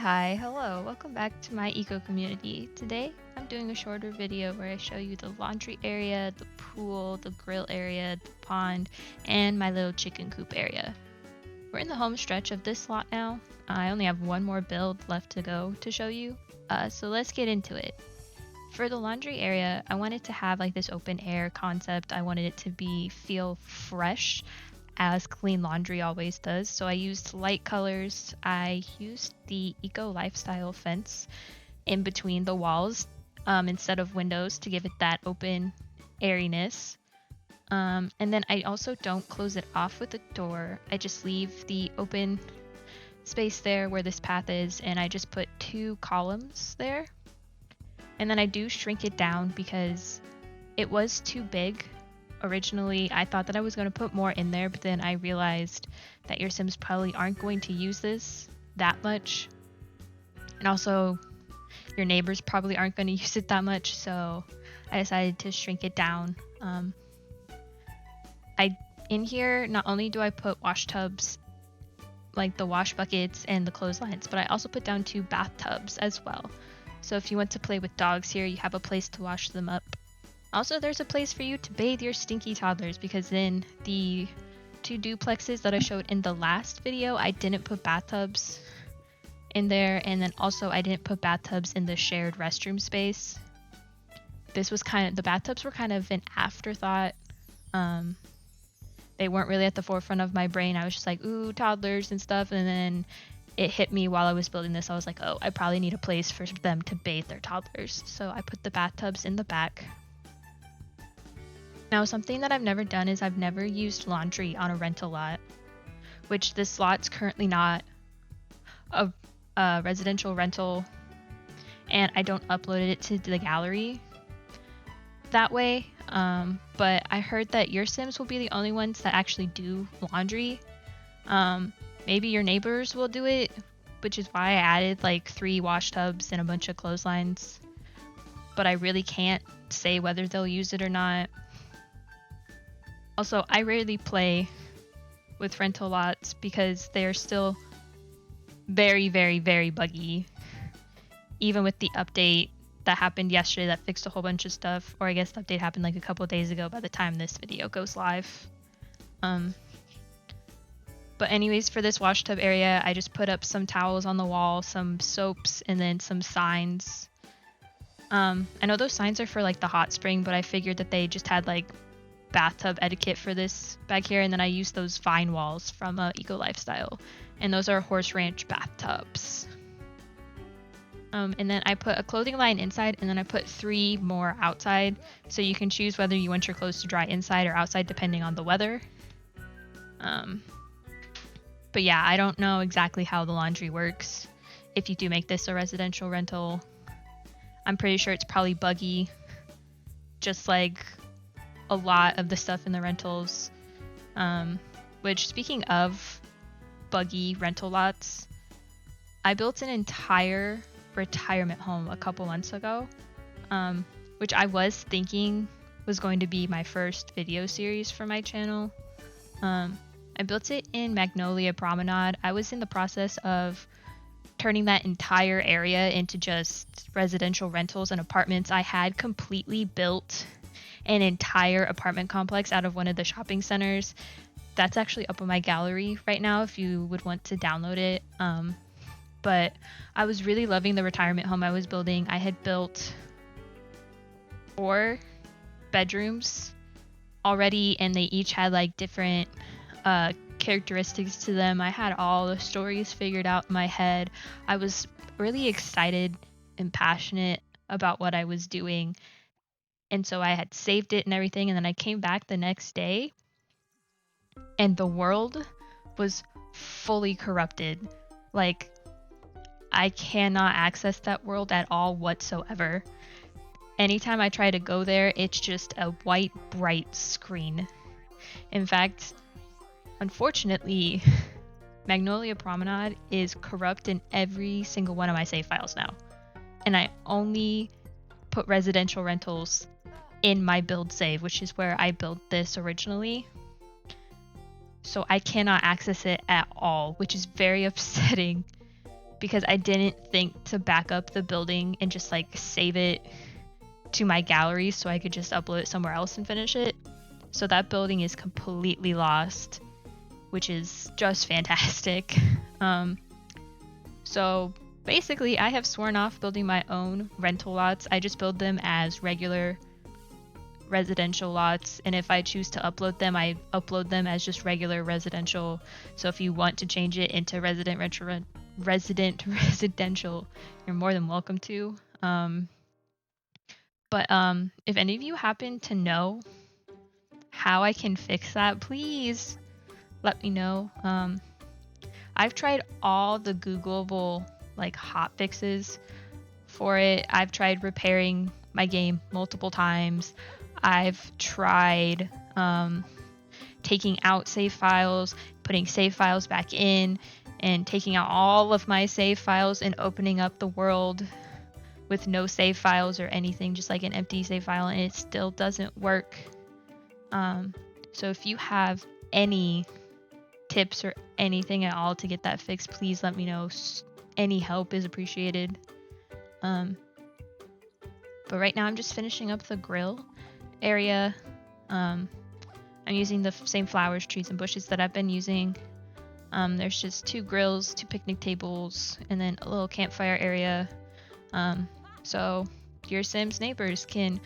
Hello, welcome back to my eco community. Today, I'm doing a shorter video where I show you the laundry area, the pool, the grill area, the pond, and my little chicken coop area. We're in the home stretch of this lot now. I only have one more build left to go to show you, so let's get into it. For the laundry area, I wanted to have like this open air concept. I wanted it to feel fresh, as clean laundry always does. So I used light colors. I used the eco lifestyle fence in between the walls instead of windows to give it that open airiness. And then I also don't close it off with a door. I just leave the open space there where this path is, and I just put 2 columns there. And then I do shrink it down because it was too big. Originally, I thought that I was going to put more in there, but then I realized that your Sims probably aren't going to use this that much. And also, your neighbors probably aren't going to use it that much, so I decided to shrink it down. In here, not only do I put wash tubs, like the wash buckets and the clotheslines, but I also put down 2 bathtubs as well. So if you want to play with dogs here, you have a place to wash them up. Also, there's a place for you to bathe your stinky toddlers, because in the 2 duplexes that I showed in the last video, I didn't put bathtubs in there, and then also I didn't put bathtubs in the shared restroom space. The bathtubs were kind of an afterthought. They weren't really at the forefront of my brain. I was just like, ooh, toddlers and stuff, and then it hit me while I was building this. I was like, oh, I probably need a place for them to bathe their toddlers. So I put the bathtubs in the back. Now, something that I've never done is I've never used laundry on a rental lot, which this lot's currently not a residential rental, and I don't upload it to the gallery that way. But I heard that your Sims will be the only ones that actually do laundry. Maybe your neighbors will do it, which is why I added like 3 wash tubs and a bunch of clotheslines. But I really can't say whether they'll use it or not. Also, I rarely play with rental lots because they are still very, very, very buggy. Even with the update that happened yesterday that fixed a whole bunch of stuff, or I guess the update happened like a couple of days ago by the time this video goes live. But anyways, for this wash tub area, I just put up some towels on the wall, some soaps, and then some signs. I know those signs are for like the hot spring, but I figured that they just had like bathtub etiquette for this back here, and then I used those vine walls from Eco Lifestyle, and those are Horse Ranch bathtubs. And then I put a clothing line inside, and then I put 3 more outside, so you can choose whether you want your clothes to dry inside or outside depending on the weather. But yeah, I don't know exactly how the laundry works if you do make this a residential rental. I'm pretty sure it's probably buggy, just like a lot of the stuff in the rentals. Which, speaking of buggy rental lots, I built an entire retirement home a couple months ago, which I was thinking was going to be my first video series for my channel. I built it in Magnolia Promenade. I was in the process of turning that entire area into just residential rentals and apartments. I had completely built an entire apartment complex out of one of the shopping centers. That's actually up on my gallery right now if you would want to download it. But I was really loving the retirement home I was building. I had built 4 bedrooms already, and they each had like different characteristics to them. I had all the stories figured out in my head. I was really excited and passionate about what I was doing. And so I had saved it and everything, and then I came back the next day, and the world was fully corrupted. Like, I cannot access that world at all whatsoever. Anytime I try to go there, it's just a white, bright screen. In fact, unfortunately, Magnolia Promenade is corrupt in every single one of my save files now. And I only put residential rentals in my build save, which is where I built this originally. So I cannot access it at all, which is very upsetting because I didn't think to back up the building and just like save it to my gallery so I could just upload it somewhere else and finish it. So that building is completely lost, which is just fantastic. So basically I have sworn off building my own rental lots. I just build them as regular residential lots, and if I choose to upload them, I upload them as just regular residential. So if you want to change it into residential, you're more than welcome to. But if any of you happen to know how I can fix that, please let me know. I've tried all the Googleable like hot fixes for it. I've tried repairing my game multiple times. I've tried taking out save files, putting save files back in, and taking out all of my save files and opening up the world with no save files or anything, just like an empty save file, and it still doesn't work. So if you have any tips or anything at all to get that fixed, please let me know. Any help is appreciated. But right now I'm just finishing up the grill area. I'm using the same flowers, trees, and bushes that I've been using. There's just 2 grills, 2 picnic tables, and then a little campfire area. So your Sims neighbors can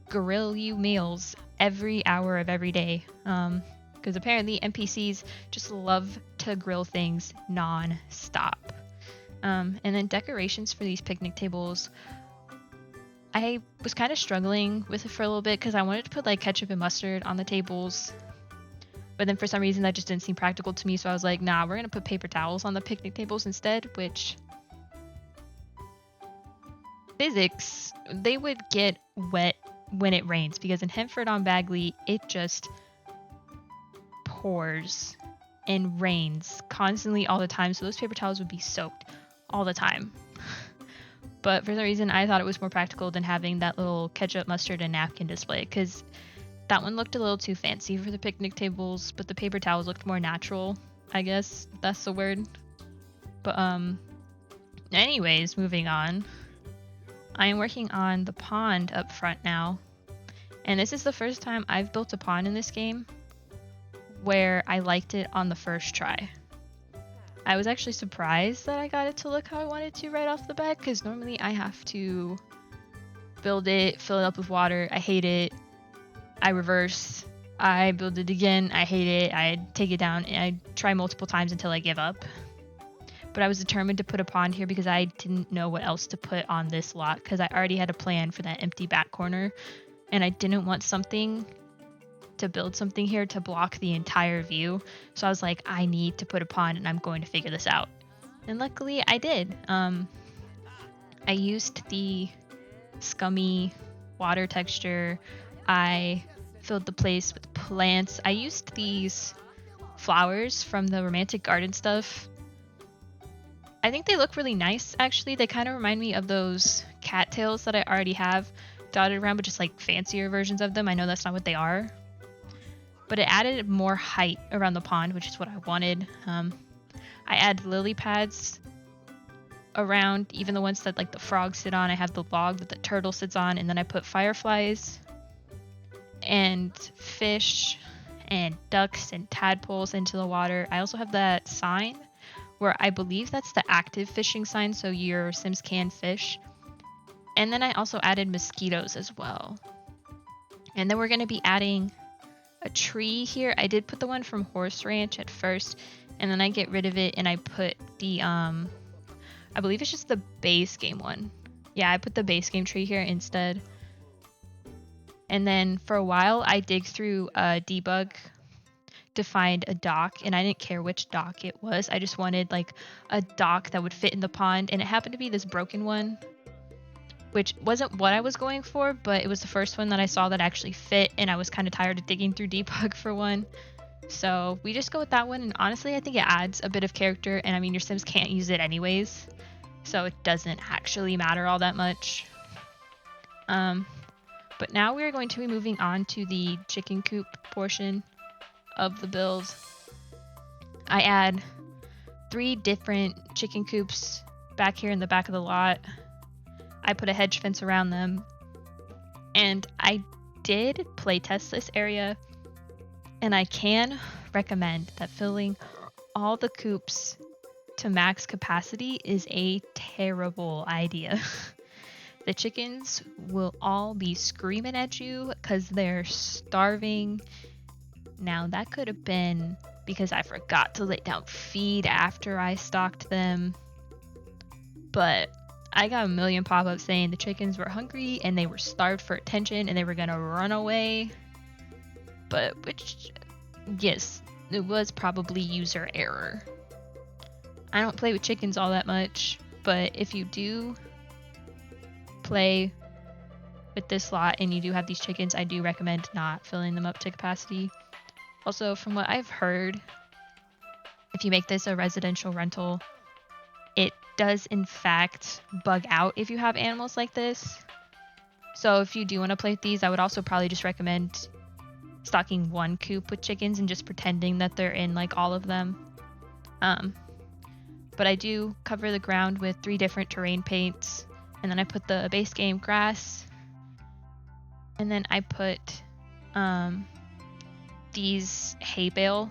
grill you meals every hour of every day. Because apparently NPCs just love to grill things non-stop. And then decorations for these picnic tables. I was kind of struggling with it for a little bit because I wanted to put like ketchup and mustard on the tables. But then for some reason that just didn't seem practical to me. So I was like, nah, we're going to put paper towels on the picnic tables instead, which physics, they would get wet when it rains because in Hempford on Bagley, it just pours and rains constantly all the time. So those paper towels would be soaked all the time. But for some reason, I thought it was more practical than having that little ketchup, mustard, and napkin display because that one looked a little too fancy for the picnic tables, but the paper towels looked more natural, I guess that's the word. But anyways, moving on. I am working on the pond up front now, and this is the first time I've built a pond in this game where I liked it on the first try. I was actually surprised that I got it to look how I wanted to right off the bat, because normally I have to build it, fill it up with water, I hate it, I reverse, I build it again, I hate it, I take it down, and I try multiple times until I give up. But I was determined to put a pond here because I didn't know what else to put on this lot, because I already had a plan for that empty back corner, and I didn't want to build something here to block the entire view. So I was like, I need to put a pond and I'm going to figure this out. And luckily I did. I used the scummy water texture. I filled the place with plants. I used these flowers from the romantic garden stuff. I think they look really nice actually. They kind of remind me of those cattails that I already have dotted around, but just like fancier versions of them. I know that's not what they are. But it added more height around the pond, which is what I wanted. I add lily pads around, even the ones that like the frogs sit on. I have the log that the turtle sits on, and then I put fireflies and fish and ducks and tadpoles into the water. I also have that sign where I believe that's the active fishing sign, so your Sims can fish. And then I also added mosquitoes as well. And then we're going to be adding a tree here. I did put the one from Horse Ranch at first, and then I get rid of it and I put the I believe it's just the base game one. Yeah, I put the base game tree here instead. And then for a while I dig through debug to find a dock, and I didn't care which dock it was. I just wanted like a dock that would fit in the pond, and it happened to be this broken one, which wasn't what I was going for, but it was the first one that I saw that actually fit, and I was kind of tired of digging through debug for one. So we just go with that one, and honestly I think it adds a bit of character, and I mean your Sims can't use it anyways, so it doesn't actually matter all that much. But now we're going to be moving on to the chicken coop portion of the build. I add 3 different chicken coops back here in the back of the lot. I put a hedge fence around them. And I did playtest this area, and I can recommend that filling all the coops to max capacity is a terrible idea. The chickens will all be screaming at you because they're starving. Now, that could have been because I forgot to lay down feed after I stocked them, but I got a million pop-ups saying the chickens were hungry and they were starved for attention and they were gonna run away. But which, yes, it was probably user error. I don't play with chickens all that much, but if you do play with this lot and you do have these chickens, I do recommend not filling them up to capacity. Also, from what I've heard, if you make this a residential rental, it does in fact bug out if you have animals like this. So if you do want to play with these, I would also probably just recommend stocking one coop with chickens and just pretending that they're in like all of them. But I do cover the ground with 3 different terrain paints, and then I put the base game grass, and then I put these hay bale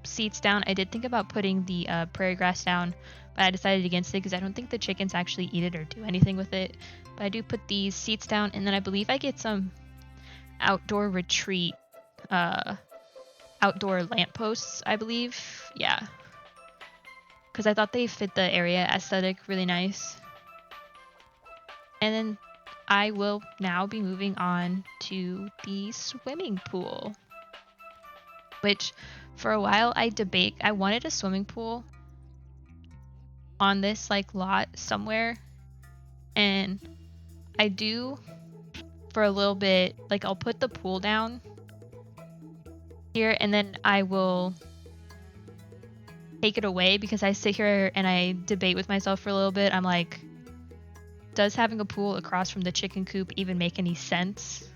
seats down. I did think about putting the prairie grass down, but I decided against it because I don't think the chickens actually eat it or do anything with it. But I do put these seats down, and then I believe I get some outdoor retreat, outdoor lampposts, I believe. Yeah. Because I thought they fit the area aesthetic really nice. And then I will now be moving on to the swimming pool, which for a while I wanted a swimming pool on this like lot somewhere, and I do for a little bit. Like, I'll put the pool down here and then I will take it away because I sit here and I debate with myself for a little bit. I'm like, does having a pool across from the chicken coop even make any sense?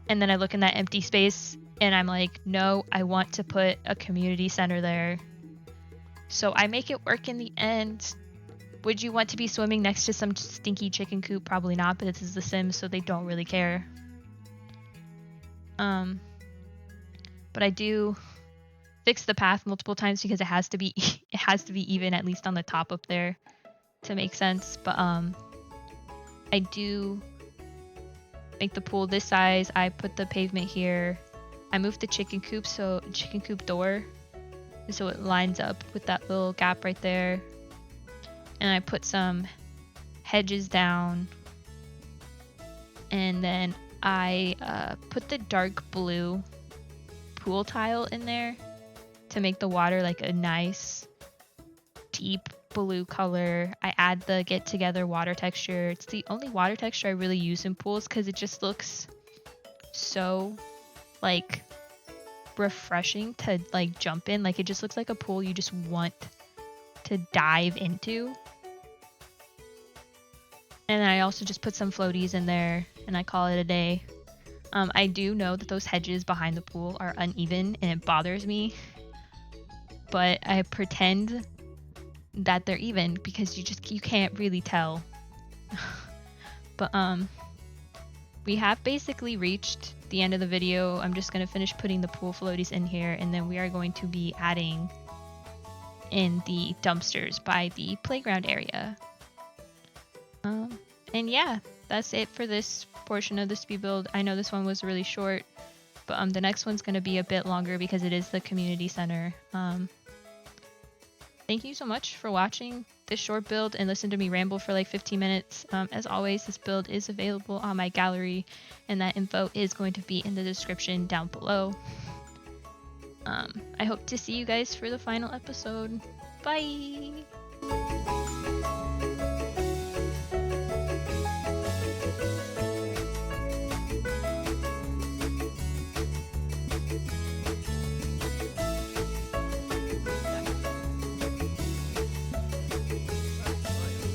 And then I look in that empty space and I'm like, no, I want to put a community center there. So I make it work in the end. Would you want to be swimming next to some stinky chicken coop? Probably not, but this is The Sims, so they don't really care. But I do fix the path multiple times because it has to be even, at least on the top up there, to make sense. But I do make the pool this size. I put the pavement here. I moved the chicken coop door so it lines up with that little gap right there. And I put some hedges down. And then I put the dark blue pool tile in there to make the water like a nice deep blue color. I add the get together water texture. It's the only water texture I really use in pools because it just looks so like refreshing to like jump in. Like, it just looks like a pool you just want to dive into. And I also just put some floaties in there and I call it a day. I do know that those hedges behind the pool are uneven and it bothers me, but I pretend that they're even because you can't really tell. But we have basically reached the end of the video. I'm just going to finish putting the pool floaties in here, and then we are going to be adding in the dumpsters by the playground area. And yeah, that's it for this portion of the speed build. I know this one was really short, but the next one's going to be a bit longer because it is the community center. Thank you so much for watching this short build and listen to me ramble for like 15 minutes. As always, this build is available on my gallery, and that info is going to be in the description down below. I hope to see you guys for the final episode. Bye!